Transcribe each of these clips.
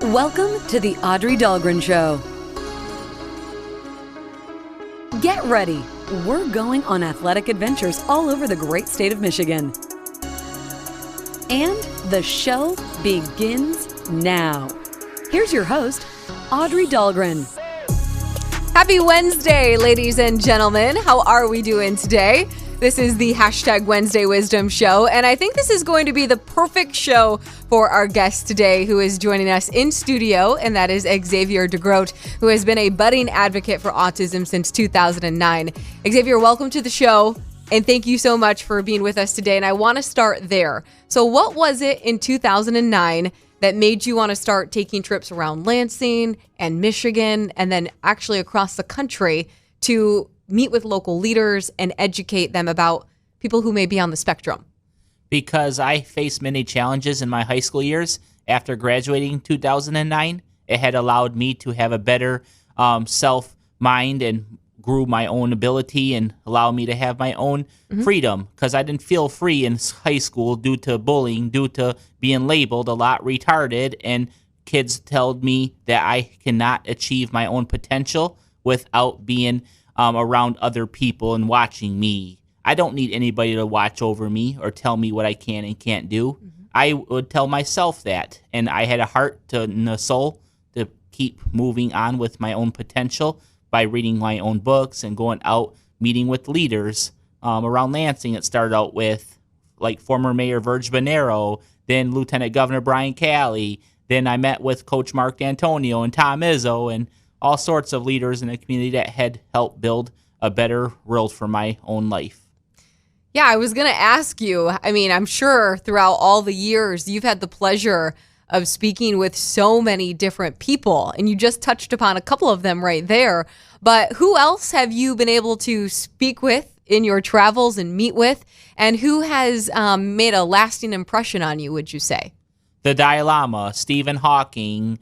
Welcome to the Audrey Dahlgren Show. Get ready. We're going on athletic adventures all over the great state of Michigan. And the show begins now. Here's your host, Audrey Dahlgren. Happy Wednesday, ladies and gentlemen. How are we doing today? This is the Wednesday Wisdom Show, and I think this is going to be the perfect show for our guest today who is joining us in studio, and that is Xavier DeGroat, who has been a budding advocate for autism since 2009. Xavier, welcome to the show, and thank you so much for being with us today, and I want to start there. So what was it in 2009 that made you want to start taking trips around Lansing and Michigan and then actually across the country to meet with local leaders and educate them about people who may be on the spectrum? Because I faced many challenges in my high school years. After graduating in 2009, it had allowed me to have a better self-mind and grew my own ability and allowed me to have my own freedom, because I didn't feel free in high school due to bullying, due to being labeled a lot retarded, and kids told me that I cannot achieve my own potential without being around other people and watching me. I don't need anybody to watch over me or tell me what I can and can't do. I would tell myself that, and I had a heart and a soul to keep moving on with my own potential by reading my own books and going out meeting with leaders around Lansing. It started out with like former Mayor Virg Bonero, then Lieutenant Governor Brian Calley. Then I met with Coach Mark D'Antonio and Tom Izzo and all sorts of leaders in the community that had helped build a better world for my own life. Yeah, I was going to ask you, I mean, I'm sure throughout all the years you've had the pleasure of speaking with so many different people, and you just touched upon a couple of them right there. But who else have you been able to speak with in your travels and meet with, and who has made a lasting impression on you, would you say? The Dalai Lama, Stephen Hawking,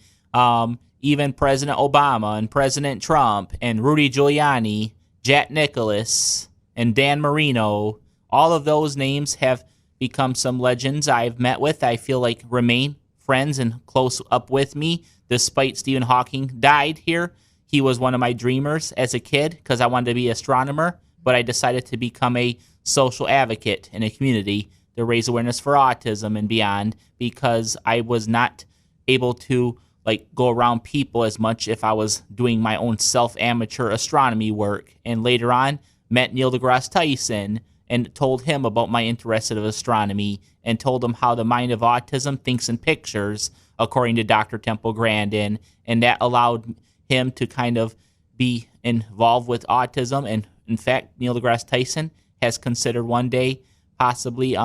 even President Obama and President Trump and Rudy Giuliani, Jack Nicklaus, and Dan Marino. All of those names have become some legends I've met with. I feel like remain friends and close up with me, despite Stephen Hawking died here. He was one of my dreamers as a kid because I wanted to be an astronomer, but I decided to become a social advocate in a community to raise awareness for autism and beyond, because I was not able to go around people as much if I was doing my own self-amateur astronomy work. And later on, met Neil deGrasse Tyson and told him about my interest in astronomy and told him how the mind of autism thinks in pictures, according to Dr. Temple Grandin. And that allowed him to kind of be involved with autism. And in fact, Neil deGrasse Tyson has considered one day possibly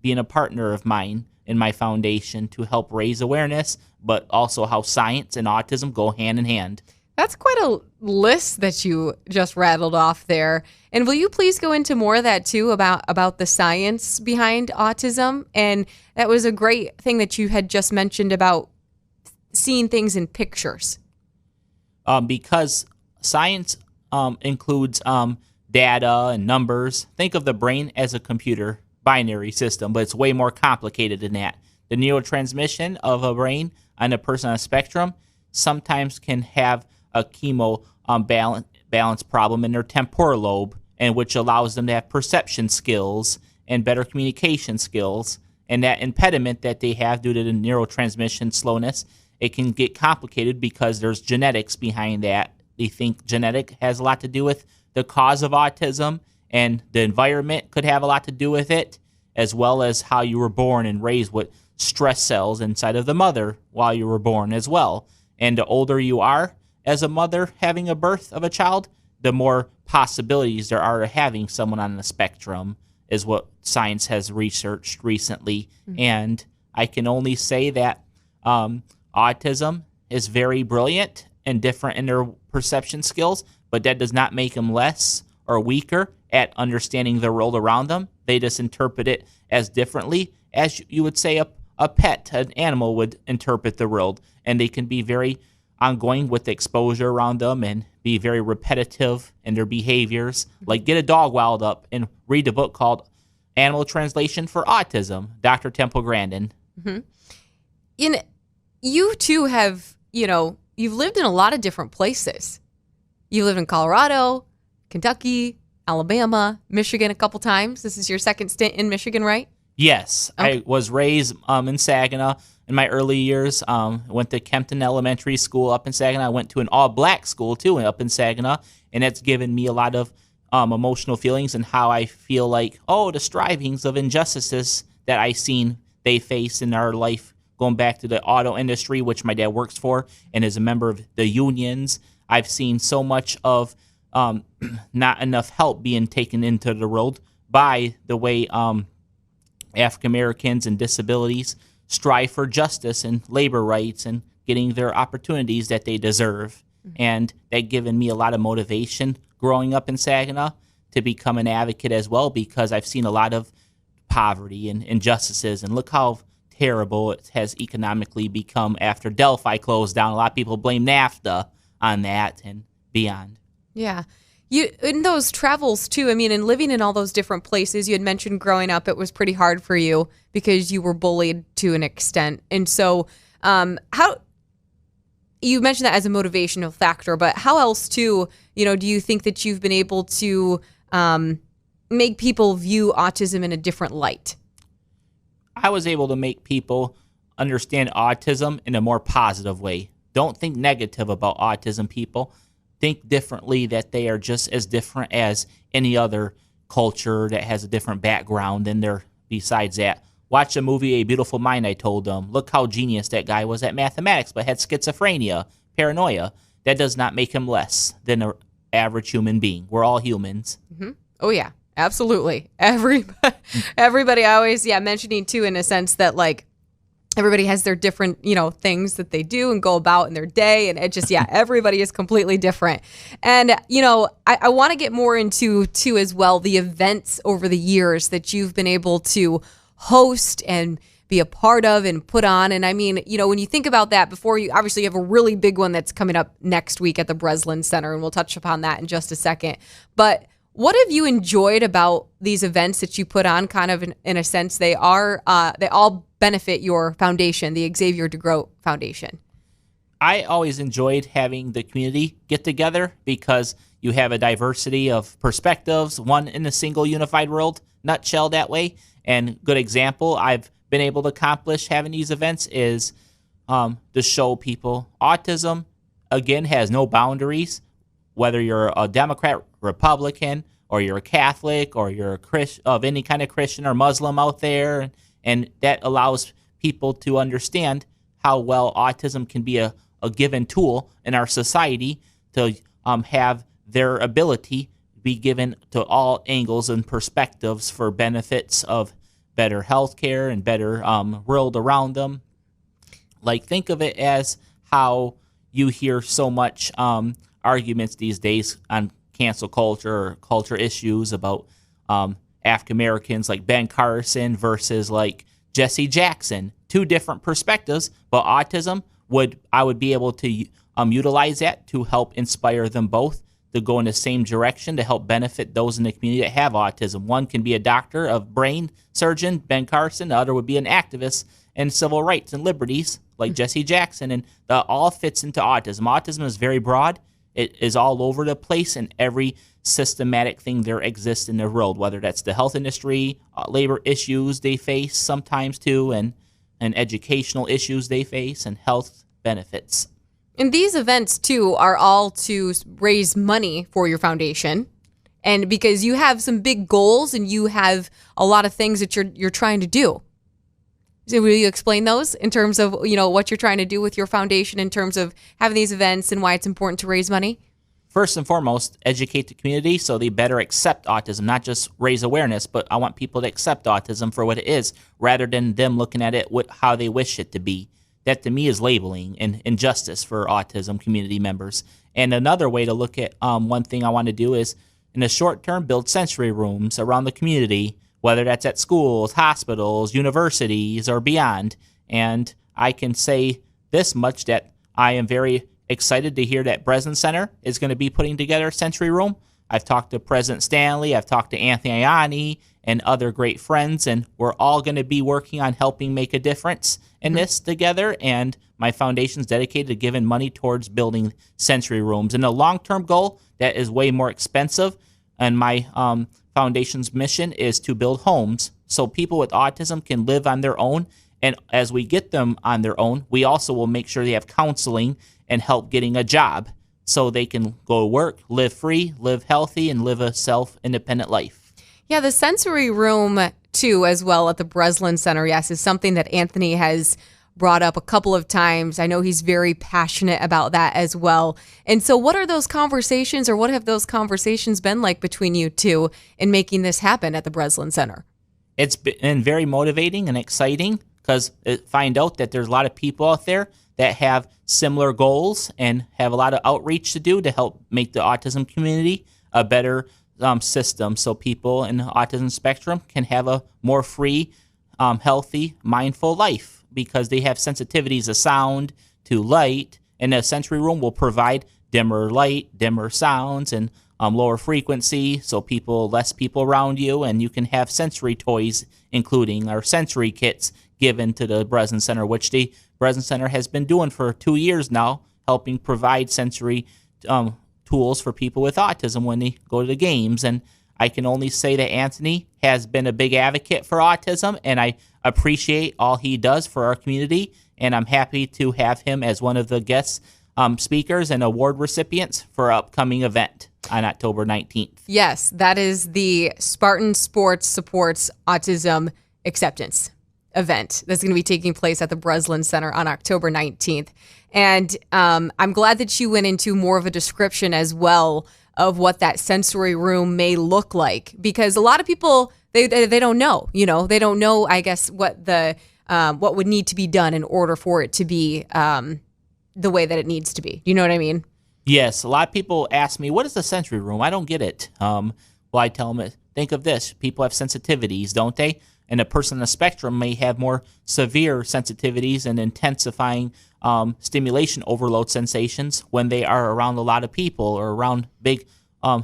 being a partner of mine in my foundation to help raise awareness, but also how science and autism go hand in hand. That's quite a list that you just rattled off there. And will you please go into more of that too, about the science behind autism? And that was a great thing that you had just mentioned about seeing things in pictures. Because science includes data and numbers. Think of the brain as a computer binary system, but it's way more complicated than that. The neurotransmission of a brain on a person on a spectrum sometimes can have a chemo balance problem in their temporal lobe, and which allows them to have perception skills and better communication skills. And that impediment that they have due to the neurotransmission slowness, it can get complicated because there's genetics behind that. They think genetic has a lot to do with the cause of autism, and the environment could have a lot to do with it, as well as how you were born and raised with stress cells inside of the mother while you were born as well. And the older you are as a mother having a birth of a child, the more possibilities there are of having someone on the spectrum, is what science has researched recently. And I can only say that autism is very brilliant and different in their perception skills, but that does not make them less or weaker at understanding the world around them. They just interpret it as differently as you would say a pet, an animal would interpret the world. And they can be very ongoing with the exposure around them and be very repetitive in their behaviors. Like, get a dog wound up and read a book called Animal Translation for Autism, Dr. Temple Grandin. In you too have, you've lived in a lot of different places. You lived in Colorado, Kentucky, Alabama, Michigan a couple times. This is your second stint in Michigan, right? Yes, Okay. I was raised in Saginaw in my early years. Went to Kempton Elementary School up in Saginaw. I went to an all-black school, too, up in Saginaw, and it's given me a lot of emotional feelings and how I feel like, the strivings of injustices that I seen they face in our life, going back to the auto industry, which my dad works for and is a member of the unions. I've seen so much of not enough help being taken into the world by the way African Americans and disabilities strive for justice and labor rights and getting their opportunities that they deserve. And that given me a lot of motivation growing up in Saginaw to become an advocate as well, because I've seen a lot of poverty and injustices, and look how terrible it has economically become after Delphi closed down. A lot of people blame NAFTA on that and beyond. Yeah. You in those travels too, and living in all those different places, you had mentioned growing up it was pretty hard for you because you were bullied to an extent. And so how you mentioned that as a motivational factor, but how else too, do you think that you've been able to make people view autism in a different light? I was able to make people understand autism in a more positive way. Don't think negative about autism, people. Think differently, that they are just as different as any other culture that has a different background than there. Besides that, watch the movie A Beautiful Mind. I told them, look how genius that guy was at mathematics, but had schizophrenia, paranoia. That does not make him less than an average human being. We're all humans. Mm-hmm. Oh, yeah, absolutely. Everybody always, mentioning too, in a sense that like, everybody has their different, things that they do and go about in their day. And it just, everybody is completely different. And, I want to get more into, too, as well, the events over the years that you've been able to host and be a part of and put on. And when you think about that, before you obviously have a really big one that's coming up next week at the Breslin Center, and we'll touch upon that in just a second. But what have you enjoyed about these events that you put on? Kind of in a sense, they all benefit your foundation, the Xavier DeGroat Foundation. I always enjoyed having the community get together because you have a diversity of perspectives, one in a single unified world, nutshell that way. And good example I've been able to accomplish having these events is to show people autism, again, has no boundaries, whether you're a Democrat, Republican, or you're a Catholic, or you're a of any kind of Christian or Muslim out there. And that allows people to understand how well autism can be a given tool in our society to have their ability be given to all angles and perspectives for benefits of better health care and better world around them. Like, think of it as how you hear so much arguments these days on cancel culture or culture issues about African Americans, like Ben Carson versus like Jesse Jackson. Two different perspectives, but autism I would be able to utilize that to help inspire them both to go in the same direction to help benefit those in the community that have autism. One can be a doctor, a brain surgeon, Ben Carson. The other would be an activist in civil rights and liberties like Jesse Jackson. And that all fits into autism. Autism is very broad. It is all over the place, and every systematic thing there exists in the world, whether that's the health industry, labor issues they face sometimes too, and educational issues they face, and health benefits. And these events too are all to raise money for your foundation, and because you have some big goals and you have a lot of things that you're trying to do. So will you explain those in terms of, what you're trying to do with your foundation in terms of having these events and why it's important to raise money? First and foremost, educate the community so they better accept autism, not just raise awareness, but I want people to accept autism for what it is rather than them looking at it how they wish it to be. That to me is labeling and injustice for autism community members. And another way to look at one thing I want to do is, in the short term, build sensory rooms around the community, whether that's at schools, hospitals, universities, or beyond. And I can say this much, that I am very excited to hear that Breslin Center is going to be putting together a sensory room I've talked to President Stanley, I've talked to Anthony Ianni and other great friends, and we're all going to be working on helping make a difference in this together. And my foundation's dedicated to giving money towards building sensory rooms. And a long-term goal that is way more expensive, and my foundation's mission is to build homes so people with autism can live on their own. And as we get them on their own, we also will make sure they have counseling and help getting a job so they can go to work, live free, live healthy, and live a self-independent life. Yeah, the sensory room, too, as well at the Breslin Center, yes, is something that Anthony has brought up a couple of times. I know he's very passionate about that as well. And so what are those conversations, or what have those conversations been like between you two in making this happen at the Breslin Center? It's been very motivating and exciting because find out that there's a lot of people out there that have similar goals and have a lot of outreach to do to help make the autism community a better system so people in the autism spectrum can have a more free, healthy, mindful life because they have sensitivities to sound, to light, and a sensory room will provide dimmer light, dimmer sounds, and lower frequency so less people around you, and you can have sensory toys, including our sensory kits given to the Breslin Center, which the Breslin Center has been doing for 2 years now, helping provide sensory tools for people with autism when they go to the games. And I can only say that Anthony has been a big advocate for autism, and I appreciate all he does for our community, and I'm happy to have him as one of the guest speakers and award recipients for our upcoming event on October 19th. Yes, that is the Spartan Sports Supports Autism Acceptance event that's going to be taking place at the Breslin Center on October 19th. And I'm glad that you went into more of a description as well of what that sensory room may look like, because a lot of people, they don't know, they don't know, I guess, what what would need to be done in order for it to be the way that it needs to be. You know what I mean? Yes. A lot of people ask me, what is a sensory room? I don't get it. Well, I tell them, think of this. People have sensitivities, don't they? And a person on the spectrum may have more severe sensitivities and intensifying stimulation overload sensations when they are around a lot of people or around big,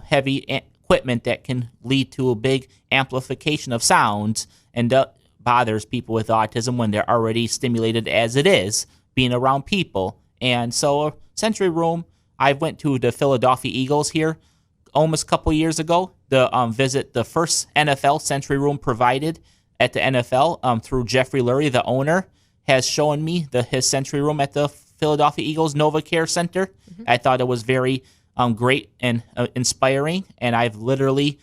heavy equipment that can lead to a big amplification of sounds, and bothers people with autism when they're already stimulated as it is, being around people. And so a sensory room, I went to the Philadelphia Eagles here almost a couple years ago to visit the first NFL sensory room provided at the NFL through Jeffrey Lurie, the owner, has shown me his sensory room at the Philadelphia Eagles Nova Care Center. Mm-hmm. I thought it was very great and inspiring, and I've literally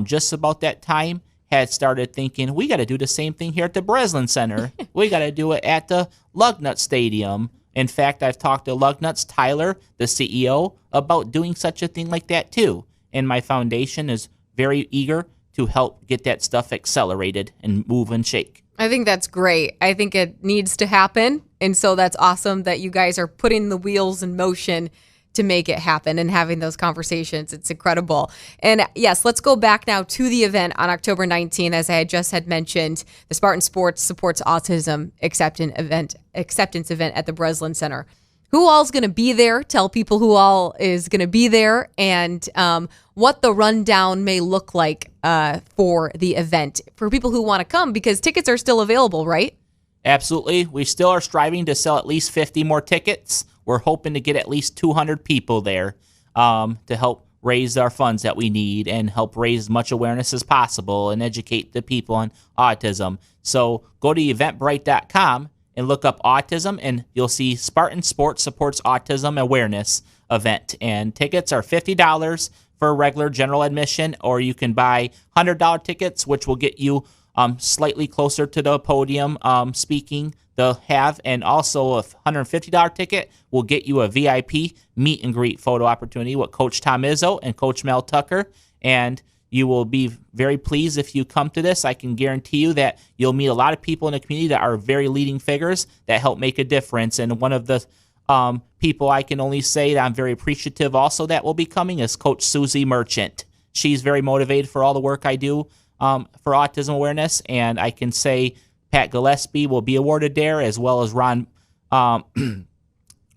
just about that time had started thinking, we got to do the same thing here at the Breslin Center. We got to do it at the Lugnut Stadium. In fact, I've talked to Lugnut's Tyler, the CEO, about doing such a thing like that too. And my foundation is very eager to help get that stuff accelerated and move and shake. I think that's great. I think it needs to happen. And so that's awesome that you guys are putting the wheels in motion to make it happen and having those conversations. It's incredible. And yes, let's go back now to the event on October 19th. As I had mentioned, the Spartan Sports Supports Autism acceptance event at the Breslin Center. Who all's going to be there? Tell people who all is going to be there, and what the rundown may look like for the event for people who want to come, because tickets are still available, right? Absolutely. We still are striving to sell at least 50 more tickets. We're hoping to get at least 200 people there to help raise our funds that we need and help raise as much awareness as possible and educate the people on autism. So go to eventbrite.com and look up autism, and you'll see Spartan Sports Supports Autism Awareness event. And tickets are $50 for regular general admission, or you can buy $100 tickets, which will get you slightly closer to the podium speaking they'll have. And also a $150 ticket will get you a VIP meet and greet photo opportunity with Coach Tom Izzo and Coach Mel Tucker. And you will be very pleased if you come to this. I can guarantee you that you'll meet a lot of people in the community that are very leading figures that help make a difference. And one of the people I can only say that I'm very appreciative also that will be coming is Coach Susie Merchant. She's very motivated for all the work I do for autism awareness. And I can say Pat Gillespie will be awarded there, as well as Ron,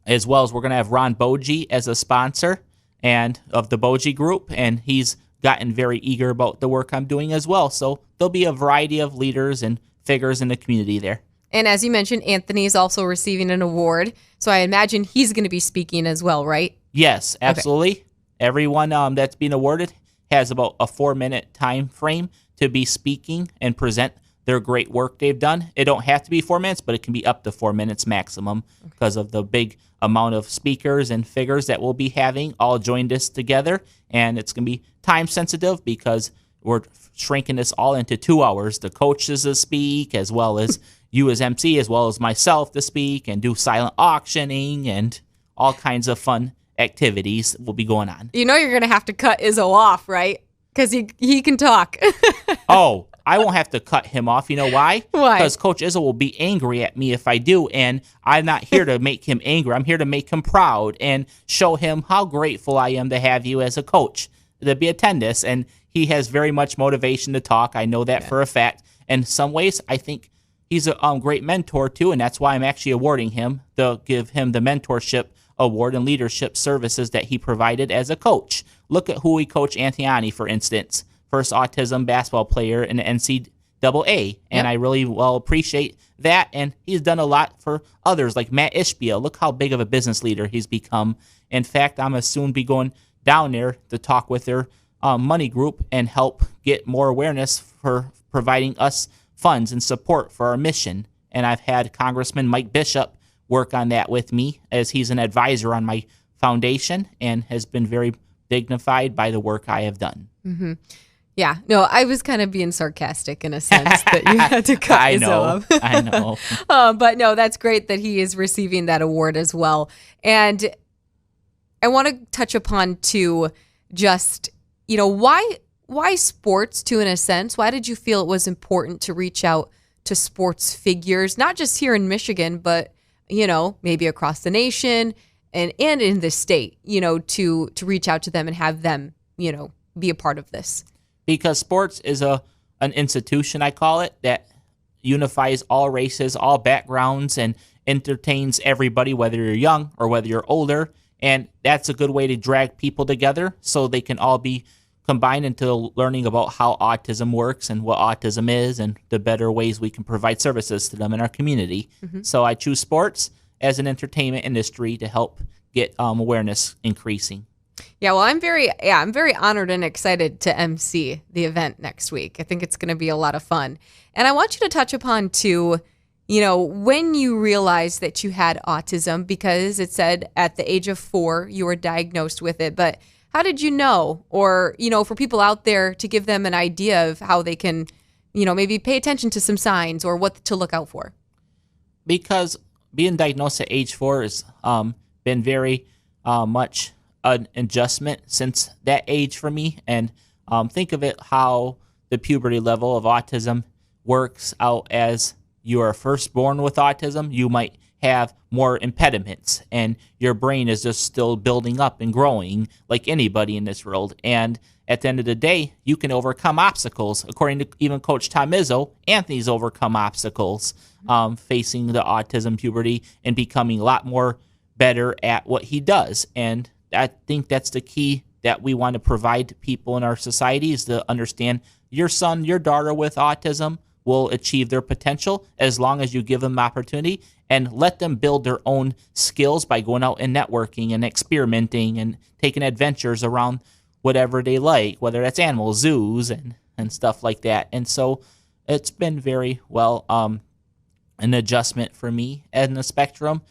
as well as we're going to have Ron Boji as a sponsor. and of the Boji group, and he's gotten very eager about the work I'm doing as well. So there'll be a variety of leaders and figures in the community there. And as you mentioned, Anthony is also receiving an award. So I imagine he's going to be speaking as well, right? Yes, absolutely. Okay. Everyone that's being awarded has about a 4-minute time frame to be speaking and present their great work they've done. It don't have to be 4 minutes, but it can be up to 4 minutes maximum because of the big amount of speakers and figures that we'll be having all joined us together. And it's going to be time sensitive because we're shrinking this all into 2 hours. The coaches to speak, as well as you as MC, as well as myself to speak and do silent auctioning and all kinds of fun activities will be going on. You know you're going to have to cut Izzo off, right? Because he can talk. Oh, I won't have to cut him off. You know why? Why? Because Coach Izzo will be angry at me if I do, and I'm not here to make him angry. I'm here to make him proud and show him how grateful I am to have you as a coach, to be attendance. And he has very much motivation to talk. I know that for a fact. In some ways, I think he's a great mentor, too, and that's why I'm actually awarding him to give him the mentorship award and leadership services that he provided as a coach. Look at who he coached. Antiani, for instance, first autism basketball player in the NCAA, and I really well appreciate that. And he's done a lot for others, like Matt Ishbia. Look how big of a business leader he's become. In fact, I'm going to soon be going down there to talk with their money group and help get more awareness for providing us funds and support for our mission. And I've had Congressman Mike Bishop work on that with me, as he's an advisor on my foundation and has been very dignified by the work I have done. Mm-hmm. Yeah, no, I was kind of being sarcastic in a sense that you had to cut Izzo off. I know. But no, that's great that he is receiving that award as well. And I want to touch upon too, just, you know, why sports too, in a sense? Why did you feel it was important to reach out to sports figures, not just here in Michigan, but, you know, maybe across the nation and in the state, you know, to reach out to them and have them, you know, be a part of this? Because sports is an institution, I call it, that unifies all races, all backgrounds, and entertains everybody, whether you're young or whether you're older. And that's a good way to drag people together so they can all be combined into learning about how autism works and what autism is and the better ways we can provide services to them in our community. Mm-hmm. So I choose sports as an entertainment industry to help get awareness increasing. Yeah, well, I'm very honored and excited to MC the event next week. I think it's going to be a lot of fun. And I want you to touch upon, too, you know, when you realized that you had autism, because it said at the age of 4 you were diagnosed with it. But how did you know? Or, you know, for people out there, to give them an idea of how they can, you know, maybe pay attention to some signs or what to look out for. Because being diagnosed at age 4 has been very much an adjustment since that age for me. And think of it how the puberty level of autism works out. As you are first born with autism, you might have more impediments and your brain is just still building up and growing like anybody in this world. And at the end of the day, you can overcome obstacles. According to even Coach Tom Izzo, Anthony's overcome obstacles facing the autism puberty and becoming a lot more better at what he does. And I think that's the key that we want to provide to people in our society, is to understand your son, your daughter with autism will achieve their potential as long as you give them opportunity and let them build their own skills by going out and networking and experimenting and taking adventures around whatever they like, whether that's animals, zoos, and stuff like that. And so it's been very well an adjustment for me in the spectrum.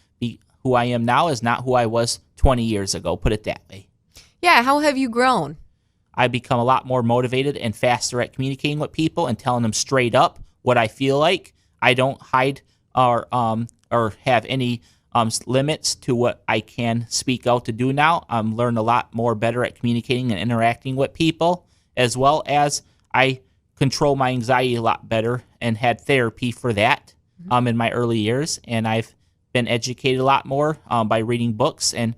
Who I am now is not who I was 20 years ago, put it that way. Yeah, how have you grown? I become a lot more motivated and faster at communicating with people and telling them straight up what I feel like. I don't hide or have any limits to what I can speak out to do now. I'm learning a lot more better at communicating and interacting with people, as well as I control my anxiety a lot better and had therapy for that in my early years. And I've been educated a lot more by reading books and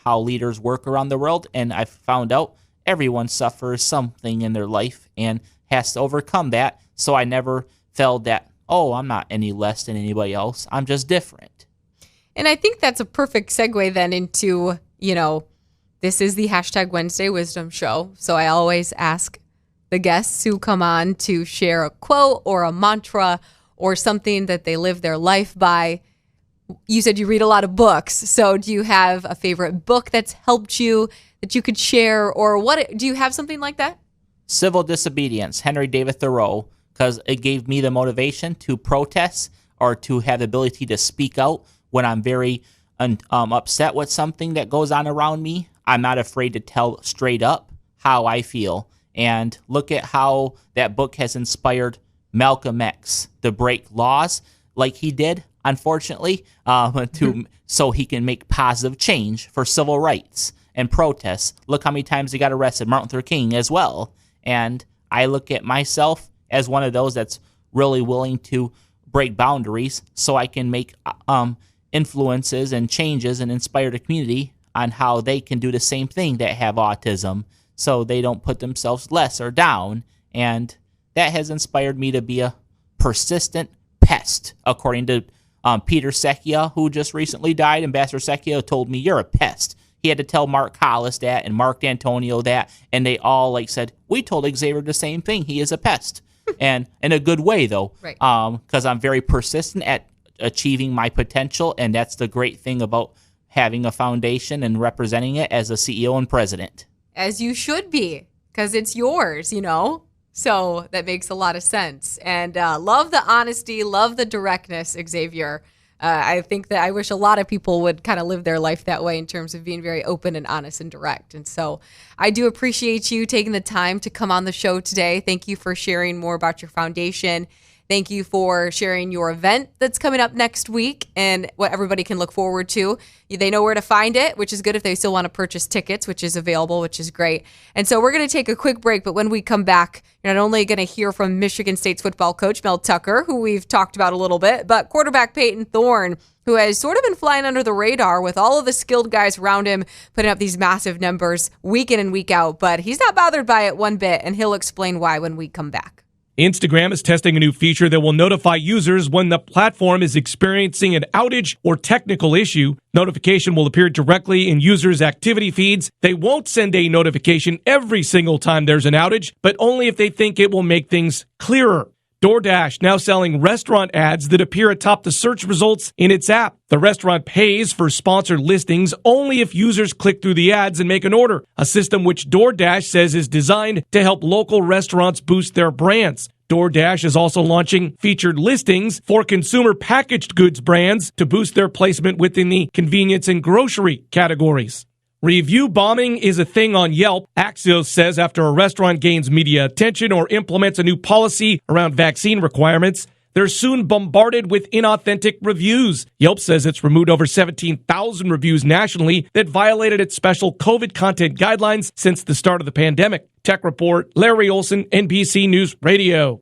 how leaders work around the world. And I've found out everyone suffers something in their life and has to overcome that. So I never felt that, oh, I'm not any less than anybody else. I'm just different. And I think that's a perfect segue then into, you know, this is the hashtag Wednesday Wisdom Show. So I always ask the guests who come on to share a quote or a mantra or something that they live their life by. You said you read a lot of books. So do you have a favorite book that's helped you that you could share, or what? Do you have something like that? Civil Disobedience, Henry David Thoreau, because it gave me the motivation to protest or to have the ability to speak out when I'm very upset with something that goes on around me. I'm not afraid to tell straight up how I feel. And look at how that book has inspired Malcolm X to break laws like he did, unfortunately, so he can make positive change for civil rights and protests. Look how many times he got arrested, Martin Luther King as well. And I look at myself as one of those that's really willing to break boundaries so I can make influences and changes and inspire the community on how they can do the same thing that have autism, so they don't put themselves less or down. And that has inspired me to be a persistent pest, according to Peter Secchia, who just recently died. Ambassador Secchia told me, "You're a pest." He had to tell Mark Hollis that and Mark D'Antonio that, and they all said, "We told Xavier the same thing. He is a pest." And in a good way, though, right? Because I'm very persistent at achieving my potential, and that's the great thing about having a foundation and representing it as a CEO and president. As you should be, because it's yours, So that makes a lot of sense. And love the honesty, love the directness, Xavier. I think that I wish a lot of people would kind of live their life that way in terms of being very open and honest and direct. And so I do appreciate you taking the time to come on the show today. Thank you for sharing more about your foundation. Thank you for sharing your event that's coming up next week and what everybody can look forward to. They know where to find it, which is good if they still want to purchase tickets, which is available, which is great. And so we're going to take a quick break, but when we come back, you're not only going to hear from Michigan State's football coach, Mel Tucker, who we've talked about a little bit, but quarterback Payton Thorne, who has sort of been flying under the radar with all of the skilled guys around him putting up these massive numbers week in and week out. But he's not bothered by it one bit, and he'll explain why when we come back. Instagram is testing a new feature that will notify users when the platform is experiencing an outage or technical issue. Notification will appear directly in users' activity feeds. They won't send a notification every single time there's an outage, but only if they think it will make things clearer. DoorDash now selling restaurant ads that appear atop the search results in its app. The restaurant pays for sponsored listings only if users click through the ads and make an order, a system which DoorDash says is designed to help local restaurants boost their brands. DoorDash is also launching featured listings for consumer packaged goods brands to boost their placement within the convenience and grocery categories. Review bombing is a thing on Yelp. Axios says after a restaurant gains media attention or implements a new policy around vaccine requirements, they're soon bombarded with inauthentic reviews. Yelp says it's removed over 17,000 reviews nationally that violated its special COVID content guidelines since the start of the pandemic. Tech Report, Larry Olson, NBC News Radio.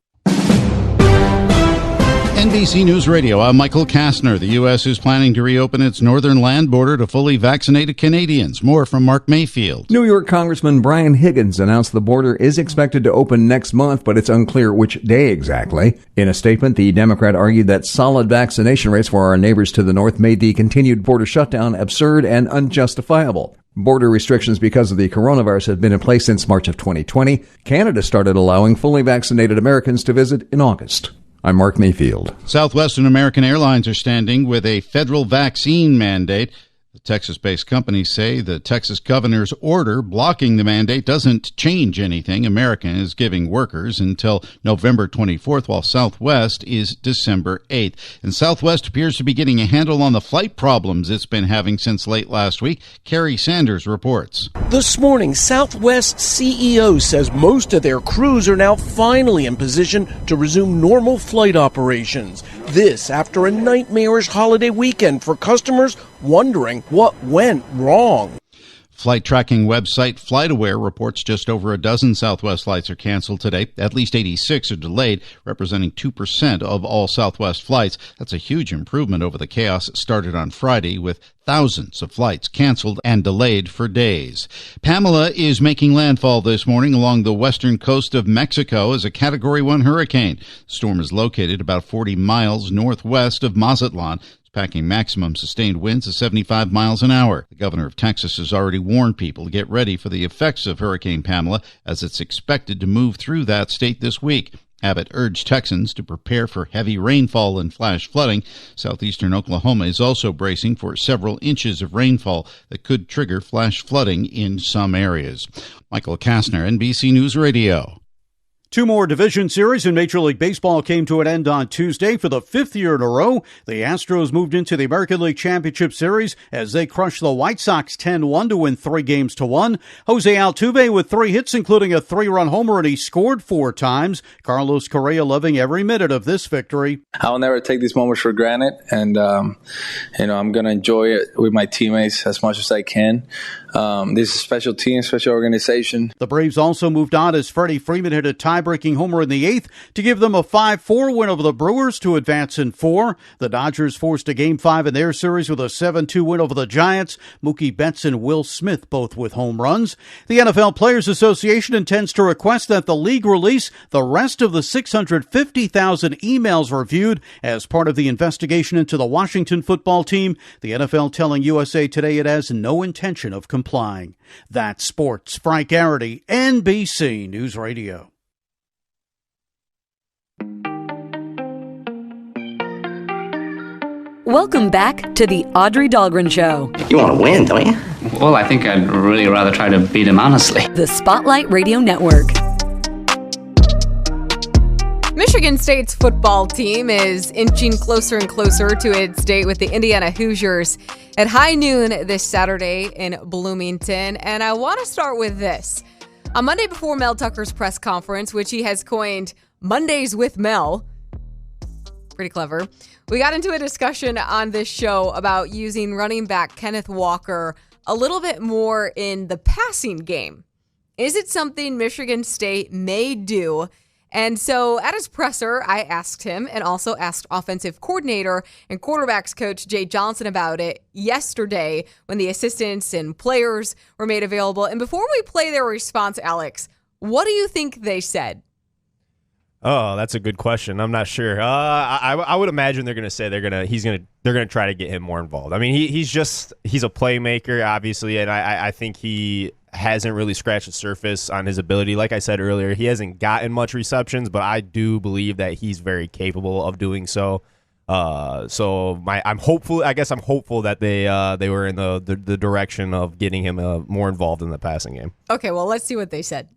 NBC News Radio, I'm Michael Kastner. The U.S. is planning to reopen its northern land border to fully vaccinated Canadians. More from Mark Mayfield. New York Congressman Brian Higgins announced the border is expected to open next month, but it's unclear which day exactly. In a statement, the Democrat argued that solid vaccination rates for our neighbors to the north made the continued border shutdown absurd and unjustifiable. Border restrictions because of the coronavirus have been in place since March of 2020. Canada started allowing fully vaccinated Americans to visit in August. I'm Mark Mayfield. Southwestern American Airlines are standing with a federal vaccine mandate. The Texas-based companies say the Texas governor's order blocking the mandate doesn't change anything. American is giving workers until November 24th, while Southwest is December 8th. And Southwest appears to be getting a handle on the flight problems it's been having since late last week. Kerry Sanders reports. This morning, Southwest CEO says most of their crews are now finally in position to resume normal flight operations. This after a nightmarish holiday weekend for customers wondering what went wrong. Flight tracking website FlightAware reports just over a dozen Southwest flights are canceled today. At least 86 are delayed, representing 2% of all Southwest flights. That's a huge improvement over the chaos that started on Friday with thousands of flights canceled and delayed for days. Pamela is making landfall this morning along the western coast of Mexico as a Category 1 hurricane. The storm is located about 40 miles northwest of Mazatlan. packing maximum sustained winds of 75 miles an hour. The governor of Texas has already warned people to get ready for the effects of Hurricane Pamela as it's expected to move through that state this week. Abbott urged Texans to prepare for heavy rainfall and flash flooding. Southeastern Oklahoma is also bracing for several inches of rainfall that could trigger flash flooding in some areas. Michael Kastner, NBC News Radio. Two more division series in Major League Baseball came to an end on Tuesday. For the fifth year in a row, the Astros moved into the American League Championship Series as they crushed the White Sox 10-1 to win 3-1. Jose Altuve with 3 hits, including a 3-run homer, and he scored 4 times. Carlos Correa loving every minute of this victory. I'll never take these moments for granted, and I'm going to enjoy it with my teammates as much as I can. This is a special team, special organization. The Braves also moved on as Freddie Freeman hit a tie-breaking homer in the 8th to give them a 5-4 win over the Brewers to advance in 4. The Dodgers forced a Game 5 in their series with a 7-2 win over the Giants. Mookie Betts and Will Smith both with home runs. The NFL Players Association intends to request that the league release the rest of the 650,000 emails reviewed as part of the investigation into the Washington football team. The NFL telling USA Today it has no intention of complying. That's sports. Frank Garrity, NBC News Radio. Welcome back to the Audrey Dahlgren Show. You want to win, don't you? Well, I think I'd really rather try to beat him honestly. The Spotlight Radio Network. Michigan State's football team is inching closer and closer to its date with the Indiana Hoosiers at high noon this Saturday in Bloomington. And I want to start with this. On Monday before Mel Tucker's press conference, which he has coined Mondays with Mel, pretty clever, we got into a discussion on this show about using running back Kenneth Walker a little bit more in the passing game. Is it something Michigan State may do? And so at his presser, I asked him and also asked offensive coordinator and quarterbacks coach Jay Johnson about it yesterday when the assistants and players were made available. And before we play their response, Alex, what do you think they said? Oh, that's a good question. I'm not sure. I would imagine they're going to say they're going to try to get him more involved. I mean, he's a playmaker, obviously, and I think he hasn't really scratched the surface on his ability. Like I said earlier, he hasn't gotten much receptions, but I do believe that he's very capable of doing so. I'm hopeful. I guess I'm hopeful that they were in the direction of getting him more involved in the passing game. Okay, well, let's see what they said.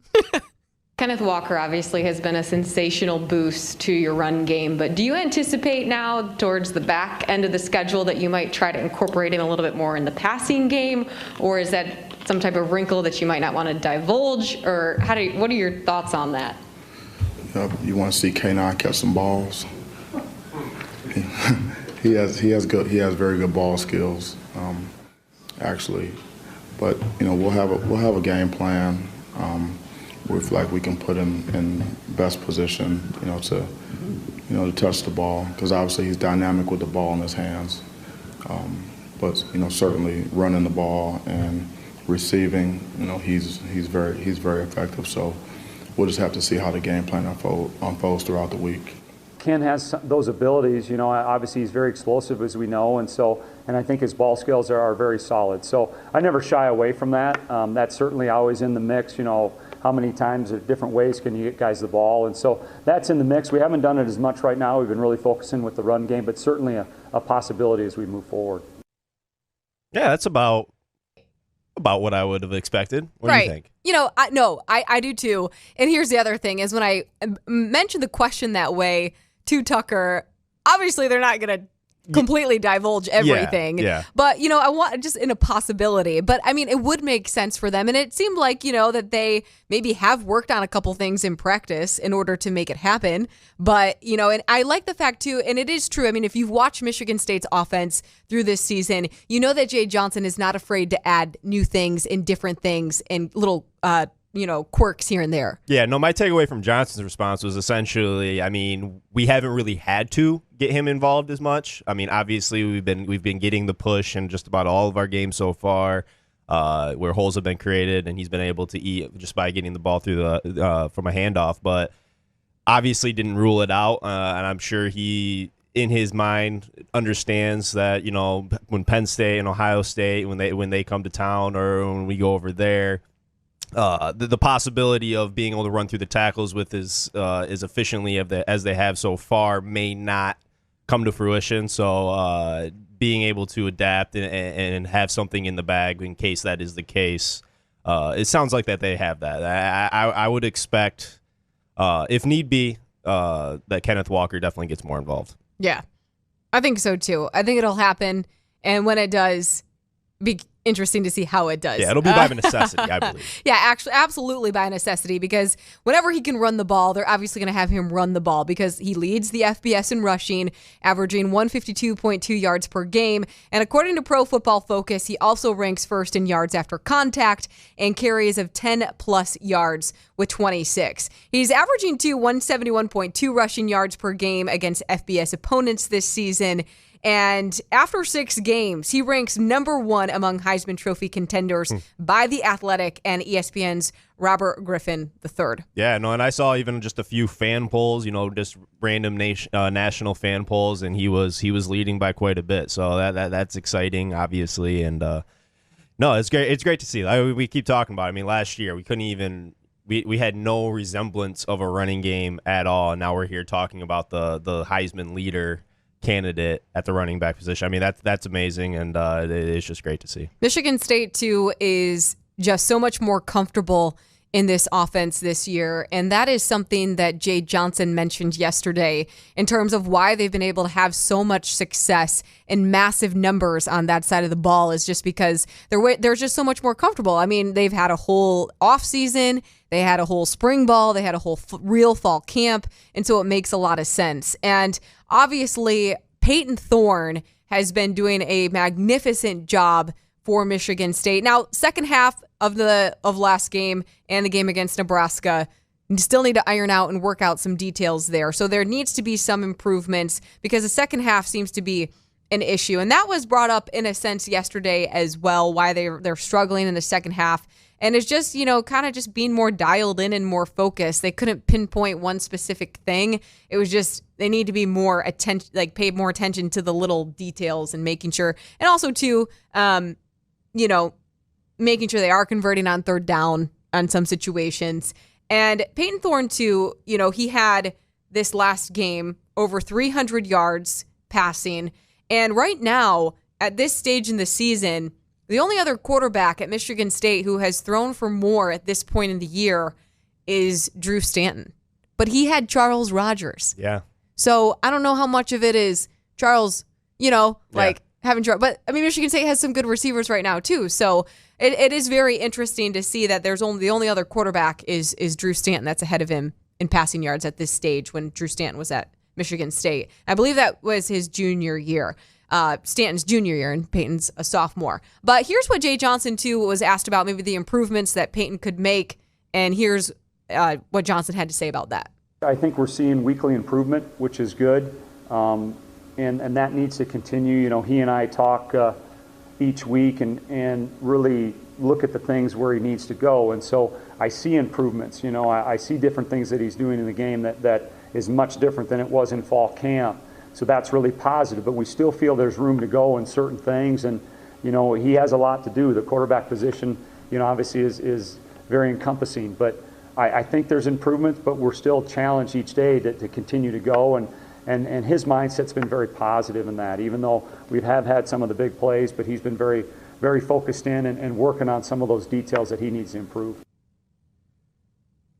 Kenneth Walker obviously has been a sensational boost to your run game, but do you anticipate now towards the back end of the schedule that you might try to incorporate him a little bit more in the passing game, or is that some type of wrinkle that you might not want to divulge, or what are your thoughts on that? You want to see K9 catch some balls. He has very good ball skills, actually, but we'll have a game plan. We feel like we can put him in best position, to touch the ball, because obviously he's dynamic with the ball in his hands. But certainly running the ball and receiving, he's very effective. So we'll just have to see how the game plan unfolds throughout the week. Ken has those abilities, obviously he's very explosive, as we know, and I think his ball skills are very solid. So I never shy away from that. That's certainly always in the mix, how many times or different ways can you get guys the ball, and so that's in the mix. We haven't done it as much right now. We've been really focusing with the run game, but certainly a possibility as we move forward. Yeah, that's about what I would have expected. What do you think? I do too. And here's the other thing is when I mentioned the question that way to Tucker, obviously they're not going to completely divulge everything. Yeah. But, I want just in a possibility. But, I mean, it would make sense for them. And it seemed like, that they maybe have worked on a couple things in practice in order to make it happen. But, and I like the fact, too, and it is true. I mean, if you've watched Michigan State's offense through this season, you know that Jay Johnson is not afraid to add new things and different things and little quirks here and there. Yeah, no, my takeaway from Johnson's response was essentially, I mean, we haven't really had to get him involved as much. I mean, obviously we've been getting the push in just about all of our games so far, where holes have been created and he's been able to eat just by getting the ball through from a handoff, but obviously didn't rule it out, and I'm sure he in his mind understands that, you know, when Penn State and Ohio State, when they come to town or when we go over there, the possibility of being able to run through the tackles with as efficiently as they have so far may not come to fruition. So being able to adapt and have something in the bag in case that is the case, it sounds like that they have that. I would expect, if need be, that Kenneth Walker definitely gets more involved. Yeah, I think so too. I think it'll happen, and when it does, be interesting to see how it does. Yeah, it'll be by necessity, I believe. Yeah, actually, absolutely by necessity, because whenever he can run the ball, they're obviously going to have him run the ball because he leads the FBS in rushing, averaging 152.2 yards per game. And according to Pro Football Focus, he also ranks first in yards after contact and carries of 10-plus yards with 26. He's averaging 171.2 rushing yards per game against FBS opponents this season. And after 6 games, he ranks number 1 among Heisman Trophy contenders by The Athletic and ESPN's Robert Griffin III. Yeah, no, and I saw even just a few fan polls, you know, just random national fan polls, and he was leading by quite a bit. So that's exciting, obviously, and no, it's great. It's great to see. We keep talking about it. I mean, last year we couldn't even. We had no resemblance of a running game at all, and now we're here talking about the Heisman leader candidate at the running back position. I mean, that's amazing, and it's just great to see. Michigan State, too, is just so much more comfortable in this offense this year, and that is something that Jay Johnson mentioned yesterday in terms of why they've been able to have so much success and massive numbers on that side of the ball is just because they're just so much more comfortable. I mean, they've had a whole offseason, they had a whole spring ball, they had a whole real fall camp, and so it makes a lot of sense. And obviously, Payton Thorne has been doing a magnificent job for Michigan State. Now, second half of last game and the game against Nebraska, you still need to iron out and work out some details there. So there needs to be some improvements because the second half seems to be an issue. And that was brought up in a sense yesterday as well, why they're struggling in the second half. And it's just, you know, kind of just being more dialed in and more focused. They couldn't pinpoint one specific thing. It was just they need to be more attention, like pay more attention to the little details and making sure, and also too, you know, making sure they are converting on third down on some situations. And Payton Thorne too, you know, he had this last game over 300 yards passing, and right now at this stage in the season, the only other quarterback at Michigan State who has thrown for more at this point in the year is Drew Stanton. But he had Charles Rogers. Yeah. So I don't know how much of it is Charles, you know, like having Charles. But, I mean, Michigan State has some good receivers right now, too. So it is very interesting to see that the only other quarterback is Drew Stanton that's ahead of him in passing yards at this stage when Drew Stanton was at Michigan State. I believe that was his junior year. Stanton's junior year and Payton's a sophomore. But here's what Jay Johnson, too, was asked about maybe the improvements that Payton could make. And here's what Johnson had to say about that. I think we're seeing weekly improvement, which is good. And that needs to continue. You know, he and I talk each week and really look at the things where he needs to go. And so I see improvements. You know, I see different things that he's doing in the game that is much different than it was in fall camp. So that's really positive, but we still feel there's room to go in certain things. And, you know, he has a lot to do. The quarterback position, you know, obviously is very encompassing. But I think there's improvements, but we're still challenged each day to continue to go. And his mindset's been very positive in that, even though we have had some of the big plays, but he's been very, very focused in and working on some of those details that he needs to improve.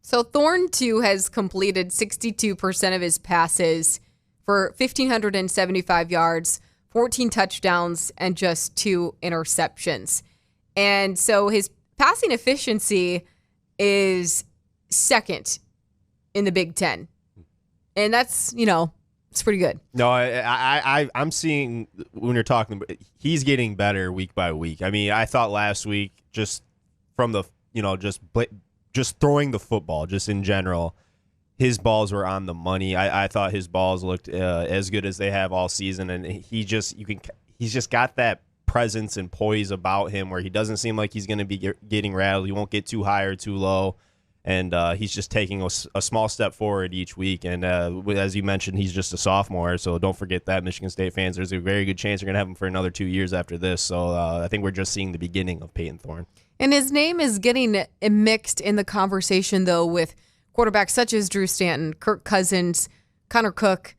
So Thorne, too, has completed 62% of his passes for 1,575 yards, 14 touchdowns, and just 2 interceptions. And so his passing efficiency is second in the Big Ten. And that's, you know, it's pretty good. No, I'm seeing when you're talking, he's getting better week by week. I mean, I thought last week, just from the, you know, just throwing the football, just in general, his balls were on the money. I thought his balls looked as good as they have all season, and he's just got that presence and poise about him where he doesn't seem like he's going to be getting rattled. He won't get too high or too low, And he's just taking a small step forward each week. And as you mentioned, he's just a sophomore, so don't forget that, Michigan State fans. There's a very good chance you're going to have him for another 2 years after this. So I think we're just seeing the beginning of Payton Thorne. And his name is getting mixed in the conversation, though, with quarterbacks such as Drew Stanton, Kirk Cousins, Connor Cook,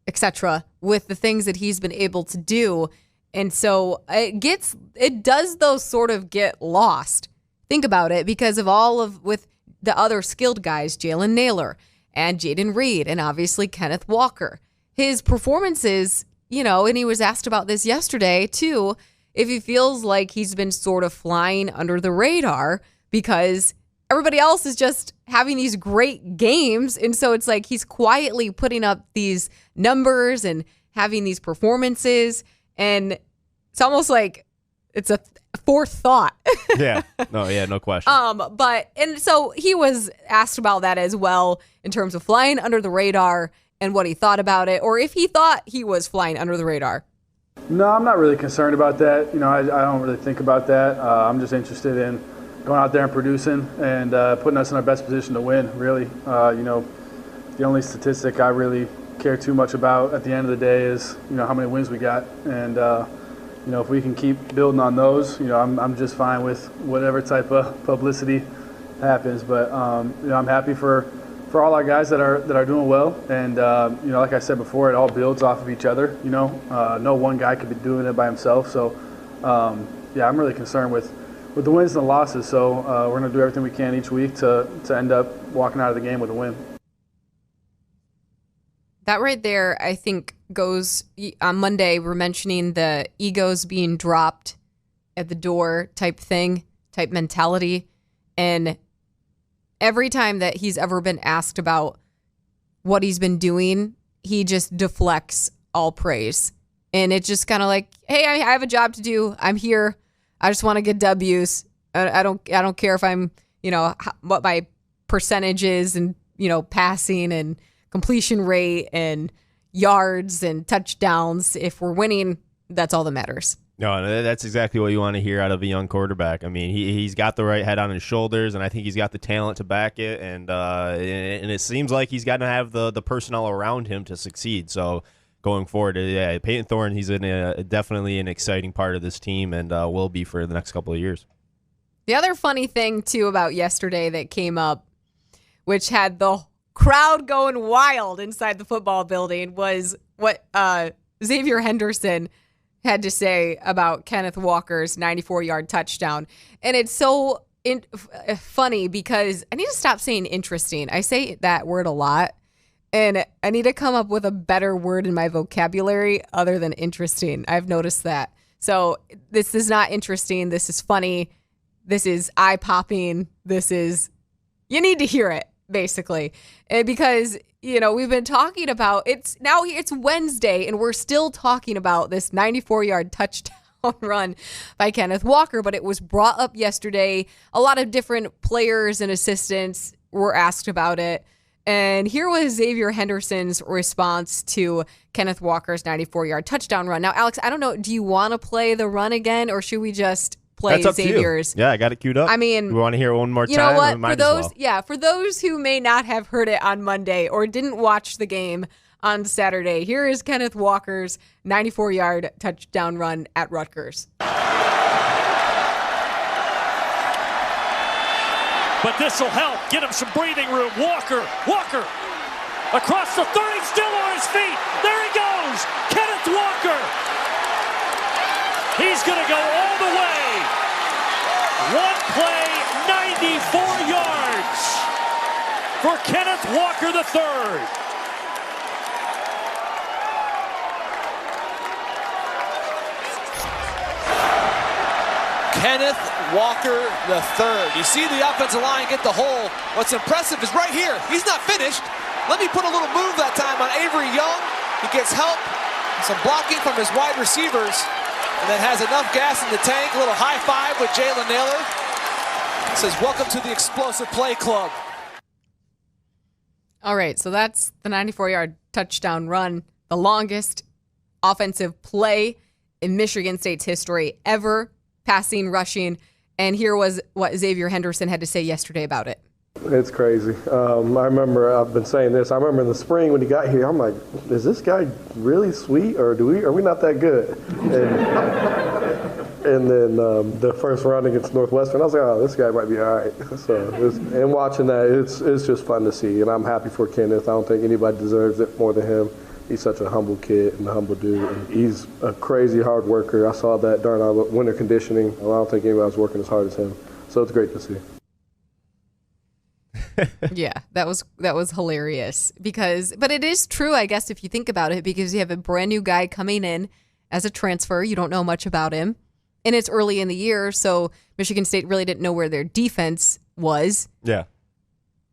etc., with the things that he's been able to do. And so it does, though, sort of get lost. Think about it, because of with the other skilled guys, Jalen Naylor and Jaden Reed, and obviously Kenneth Walker. His performances, and he was asked about this yesterday, too, if he feels like he's been sort of flying under the radar because everybody else is just having these great games. And so it's like he's quietly putting up these numbers and having these performances. And it's almost like it's a fourth thought. No question. And so he was asked about that as well in terms of flying under the radar and what he thought about it, or if he thought he was flying under the radar. No, I'm not really concerned about that. I don't really think about that. I'm just interested in going out there and producing and putting us in our best position to win, really. The only statistic I really care too much about at the end of the day is, how many wins we got. And, if we can keep building on those, I'm just fine with whatever type of publicity happens. But, I'm happy for all our guys that are doing well. And, like I said before, it all builds off of each other. No one guy could be doing it by himself. So, I'm really concerned with the wins and the losses. So we're going to do everything we can each week to end up walking out of the game with a win. That right there, I think, goes on Monday. We're mentioning the egos being dropped at the door type mentality. And every time that he's ever been asked about what he's been doing, he just deflects all praise. And it's just kind of like, hey, I have a job to do. I'm here. I just want to get W's. I don't care if I'm, what my percentage is and, passing and completion rate and yards and touchdowns. If we're winning, that's all that matters. No, that's exactly what you want to hear out of a young quarterback. I mean, he's got the right head on his shoulders, and I think he's got the talent to back it. And it seems like he's got to have the personnel around him to succeed. So going forward, Payton Thorne, he's definitely an exciting part of this team and will be for the next couple of years. The other funny thing, too, about yesterday that came up, which had the crowd going wild inside the football building, was what Xavier Henderson had to say about Kenneth Walker's 94-yard touchdown. And it's so funny because I need to stop saying interesting. I say that word a lot, and I need to come up with a better word in my vocabulary other than interesting. I've noticed that. So this is not interesting. This is funny. This is eye-popping. You need to hear it, basically. Because, we've been talking about, it's Wednesday, and we're still talking about this 94-yard touchdown run by Kenneth Walker, but it was brought up yesterday. A lot of different players and assistants were asked about it. And here was Xavier Henderson's response to Kenneth Walker's 94-yard touchdown run. Now, Alex, I don't know, do you want to play the run again, or should we just play Xavier's? Yeah, I got it queued up. I mean, we want to hear it one more time. You know what? For those who may not have heard it on Monday or didn't watch the game on Saturday, here is Kenneth Walker's 94-yard touchdown run at Rutgers. But this will help. Get him some breathing room. Walker across the 30, still on his feet. There he goes. Kenneth Walker. He's going to go all the way. One play, 94 yards for Kenneth Walker III. Kenneth Walker III. You see the offensive line get the hole. What's impressive is right here. He's not finished. Let me put a little move that time on Avery Young. He gets help, some blocking from his wide receivers, and then has enough gas in the tank. A little high five with Jalen Naylor. He says, welcome to the Explosive Play Club. All right, so that's the 94-yard touchdown run, the longest offensive play in Michigan State's history ever. Passing, rushing, and here was what Xavier Henderson had to say yesterday about it. It's crazy. I remember, I've been saying this, I remember in the spring when he got here, I'm like, is this guy really sweet, or are we not that good? And then the first round against Northwestern, I was like, oh, this guy might be all right. And watching that, it's just fun to see, and I'm happy for Kenneth. I don't think anybody deserves it more than him. He's such a humble kid and a humble dude, and he's a crazy hard worker. I saw that during our winter conditioning. I don't think anybody was working as hard as him, so it's great to see. Yeah, that was hilarious but it is true, I guess, if you think about it, because you have a brand new guy coming in as a transfer. You don't know much about him, and it's early in the year, so Michigan State really didn't know where their defense was. Yeah.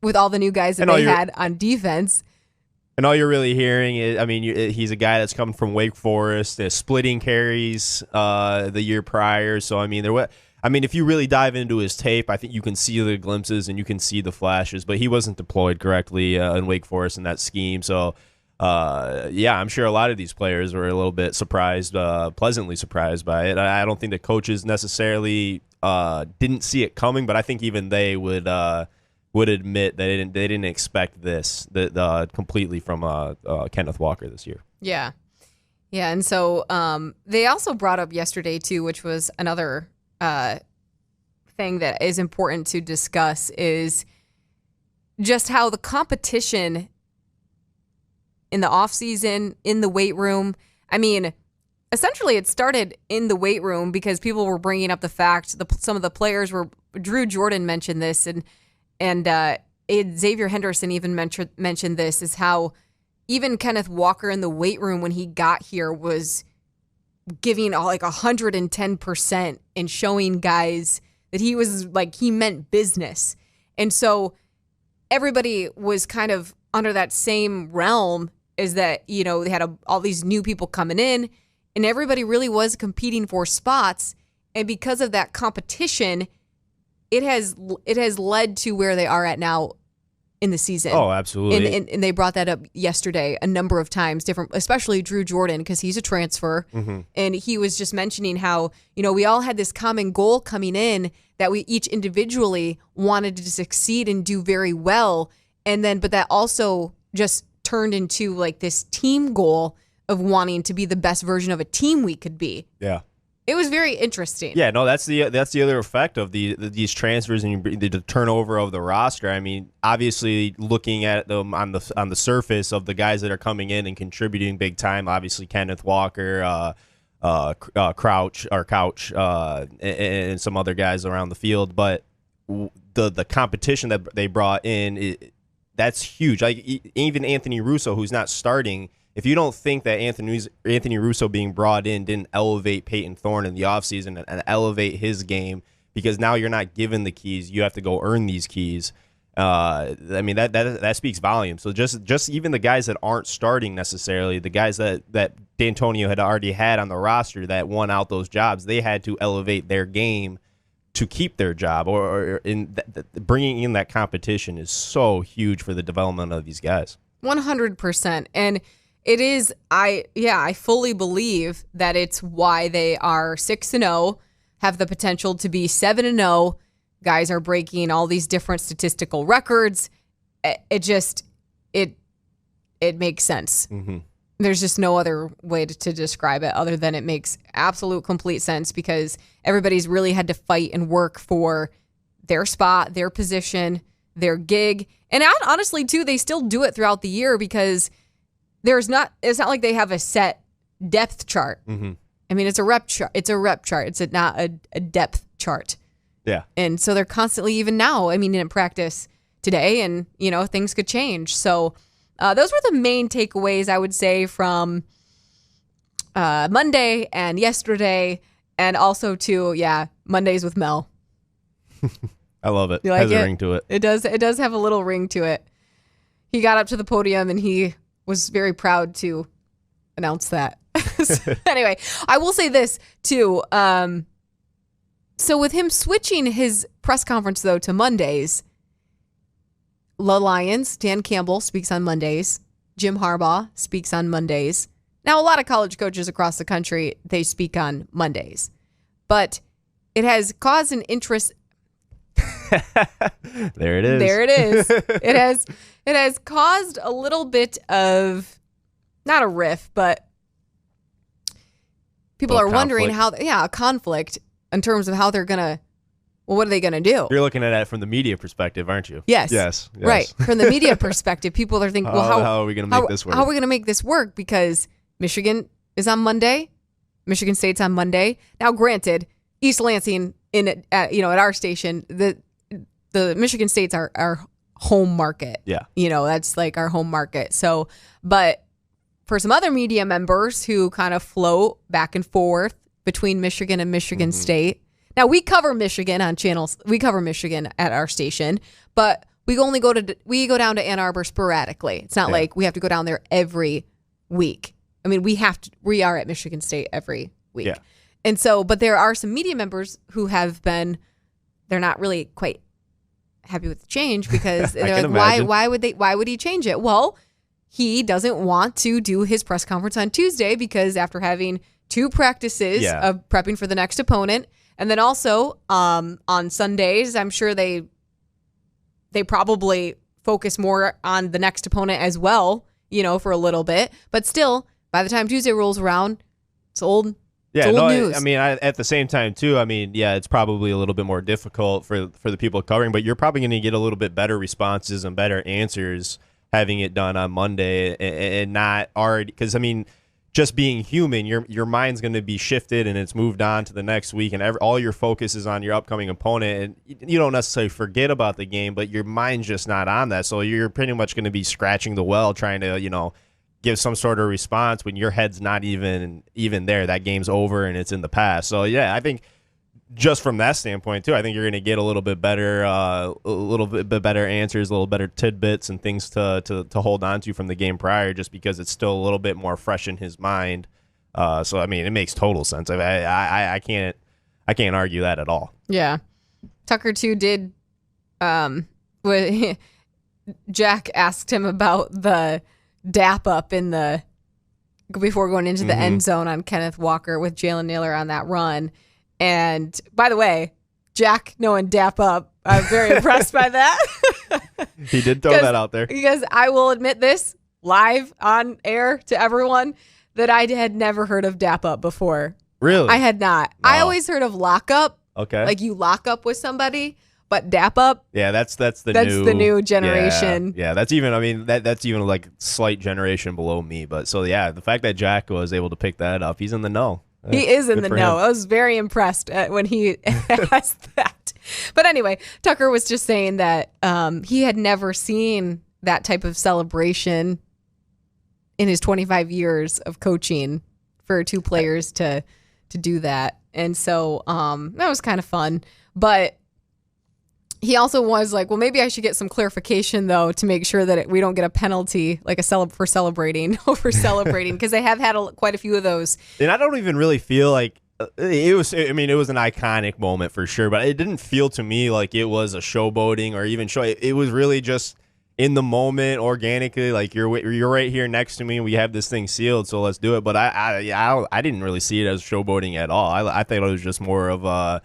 With all the new guys that they had on defense. And all you're really hearing is, I mean, he's a guy that's coming from Wake Forest, splitting carries the year prior. So, I mean, if you really dive into his tape, I think you can see the glimpses and you can see the flashes. But he wasn't deployed correctly in Wake Forest in that scheme. So, I'm sure a lot of these players were a little bit surprised, pleasantly surprised by it. I don't think the coaches necessarily didn't see it coming, but I think even they would admit that they didn't expect this completely from Kenneth Walker this year. Yeah. Yeah, and so they also brought up yesterday, too, which was another thing that is important to discuss, is just how the competition in the offseason, in the weight room, I mean, essentially it started in the weight room because people were bringing up the fact some of the players were, Drew Jordan mentioned this, and Xavier Henderson even mentioned this, is how even Kenneth Walker in the weight room when he got here was giving like 110% and showing guys that he was like, he meant business. And so everybody was kind of under that same realm, is that, they had all these new people coming in and everybody really was competing for spots. And because of that competition, it has led to where they are at now in the season. Oh, absolutely. And they brought that up yesterday a number of times, especially Drew Jordan, because he's a transfer. Mm-hmm. And he was just mentioning how, we all had this common goal coming in that we each individually wanted to succeed and do very well. But that also just turned into like this team goal of wanting to be the best version of a team we could be. Yeah. It was very interesting. Yeah, no, that's the other effect of these transfers and the turnover of the roster. I mean, obviously, looking at them on the surface of the guys that are coming in and contributing big time, obviously Kenneth Walker, Couch, and some other guys around the field. But the competition that they brought in, that's huge. Like even Anthony Russo, who's not starting. If you don't think that Anthony Russo being brought in didn't elevate Payton Thorne in the offseason and elevate his game, because now you're not given the keys, you have to go earn these keys. I mean, that speaks volumes. So just even the guys that aren't starting necessarily, the guys that D'Antonio had already had on the roster that won out those jobs, they had to elevate their game to keep their job. Bringing in that competition is so huge for the development of these guys. 100%. And it is, I fully believe that it's why they are 6-0, have the potential to be 7-0. Guys are breaking all these different statistical records. It makes sense. Mm-hmm. There's just no other way to describe it other than it makes absolute complete sense, because everybody's really had to fight and work for their spot, their position, their gig. And honestly, too, they still do it throughout the year, because it's not like they have a set depth chart. Mm-hmm. I mean, it's a rep chart. It's not a depth chart. Yeah. And so they're constantly, even now, I mean, in practice today, and, things could change. So those were the main takeaways, I would say, from Monday and yesterday, and also, too, Mondays with Mel. I love it. You like it has a ring to it. It does have a little ring to it. He got up to the podium and he was very proud to announce that. Anyway, I will say this too. So with him switching his press conference though to Mondays, the Lions, Dan Campbell speaks on Mondays. Jim Harbaugh speaks on Mondays. Now, a lot of college coaches across the country, they speak on Mondays, but it has caused an interest. There it is. There it is. It has caused a little bit of, not a rift, but people are wondering a conflict in terms of how they're going to, well, what are they going to do? You're looking at it from the media perspective, aren't you? Yes. Right. From the media perspective, people are thinking, well, how are we going to make this work? How are we going to make this work? Because Michigan is on Monday. Michigan State's on Monday. Now, granted, East Lansing at our station, the Michigan State's our home market. Yeah. That's like our home market. So, but for some other media members who kind of float back and forth between Michigan and Michigan State. Now, we cover Michigan on channels. We cover Michigan at our station, but we go down to Ann Arbor sporadically. It's not like we have to go down there every week. I mean, we are at Michigan State every week. Yeah. And so, but there are some media members who they're not really quite happy with the change because they're like, why would he change it? Well, he doesn't want to do his press conference on Tuesday because after having 2 practices of prepping for the next opponent, and then also on Sundays, I'm sure they probably focus more on the next opponent as well, for a little bit. But still, by the time Tuesday rolls around, it's old. News. I mean, at the same time too. I mean, it's probably a little bit more difficult for the people covering, but you're probably going to get a little bit better responses and better answers having it done on Monday and not already. Because I mean, just being human, your mind's going to be shifted and it's moved on to the next week, and all your focus is on your upcoming opponent, and you don't necessarily forget about the game, but your mind's just not on that. So you're pretty much going to be scratching the well, trying to give some sort of response when your head's not even there. That game's over and it's in the past. So I think just from that standpoint too, I think you're going to get a little bit better answers, a little better tidbits and things to hold on to from the game prior, just because it's still a little bit more fresh in his mind. So I mean, it makes total sense. I can't argue that at all. Yeah, Tucker too did. Jack asked him about the dap up before going into the end zone on Kenneth Walker with Jalen Naylor on that run. And by the way, Jack knowing dap up, I'm very impressed by that. He did throw that out there. Because I will admit this live on air to everyone that I had never heard of dap up before. Really? I had not. No. I always heard of lock up. Okay. Like you lock up with somebody. But dap up, that's the new generation. Yeah, that's even. That's even like slight generation below me. But so the fact that Jack was able to pick that up, he's in the know. He is in the know. I was very impressed when he asked that. But anyway, Tucker was just saying that he had never seen that type of celebration in his 25 years of coaching for 2 players to do that, and so that was kind of fun, but. He also was like, well, maybe I should get some clarification, though, to make sure that we don't get a penalty like for celebrating, because they have had quite a few of those. And I don't even really feel like it was. I mean, it was an iconic moment for sure, but it didn't feel to me like it was a showboating or even show. It was really just in the moment, organically. Like you're right here next to me, and we have this thing sealed, so let's do it. But I didn't really see it as showboating at all. I thought it was just more of a.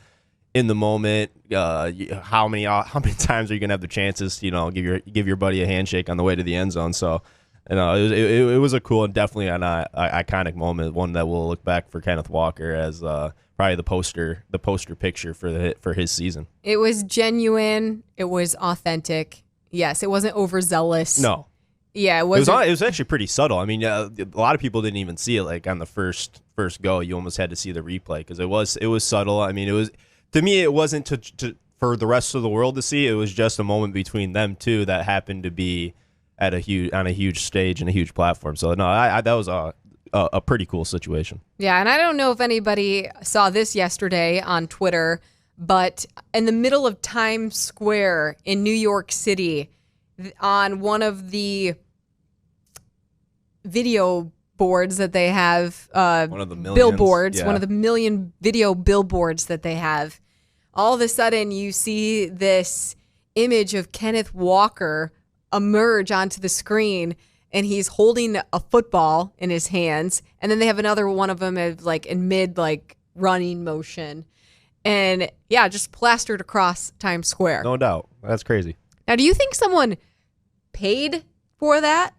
In the moment, how many times are you gonna have the chances to give your buddy a handshake on the way to the end zone? So, it was a cool and definitely an iconic moment, one that we'll look back for Kenneth Walker as probably the poster picture for his season. It was genuine. It was authentic. Yes, it wasn't overzealous. No. Yeah, it was actually pretty subtle. I mean, a lot of people didn't even see it. Like on the first go, you almost had to see the replay because it was subtle. I mean, it was. To me, it wasn't for the rest of the world to see. It was just a moment between them two that happened to be on a huge stage and a huge platform. So no, that was a pretty cool situation. Yeah, and I don't know if anybody saw this yesterday on Twitter, but in the middle of Times Square in New York City, on one of the video boards that they have, one of the millions, billboards, one of the million video billboards that they have, all of a sudden you see this image of Kenneth Walker emerge onto the screen, and he's holding a football in his hands, and then they have another one of them like in mid like running motion, and just plastered across Times Square. No doubt. That's crazy. Now, do you think someone paid for that?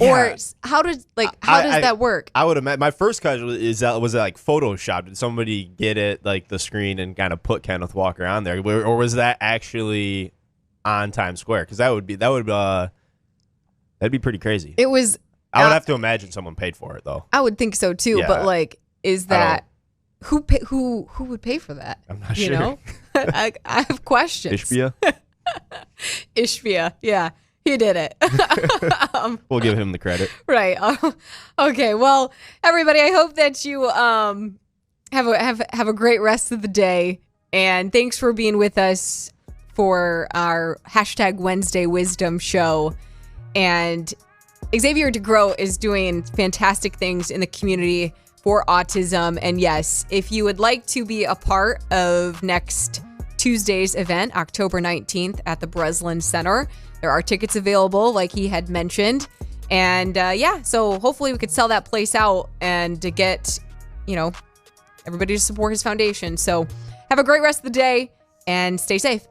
Or how does that work? I would imagine. My first question was it like Photoshopped? Did somebody get it like the screen and kind of put Kenneth Walker on there, or was that actually on Times Square? Because that'd be pretty crazy. It was. I would have to imagine someone paid for it though. I would think so too. Yeah. But like, is that who would pay for that? I'm not sure. You know, I have questions. Ishbia, yeah. He did it. We'll give him the credit. Right. Okay. Well, everybody, I hope that you have a great rest of the day. And thanks for being with us for our #Wednesday Wisdom show. And Xavier DeGroat is doing fantastic things in the community for autism. And yes, if you would like to be a part of next Tuesday's event, October 19th at the Breslin Center, there are tickets available, like he had mentioned. And so hopefully we could sell that place out and to get, everybody to support his foundation. So have a great rest of the day and stay safe.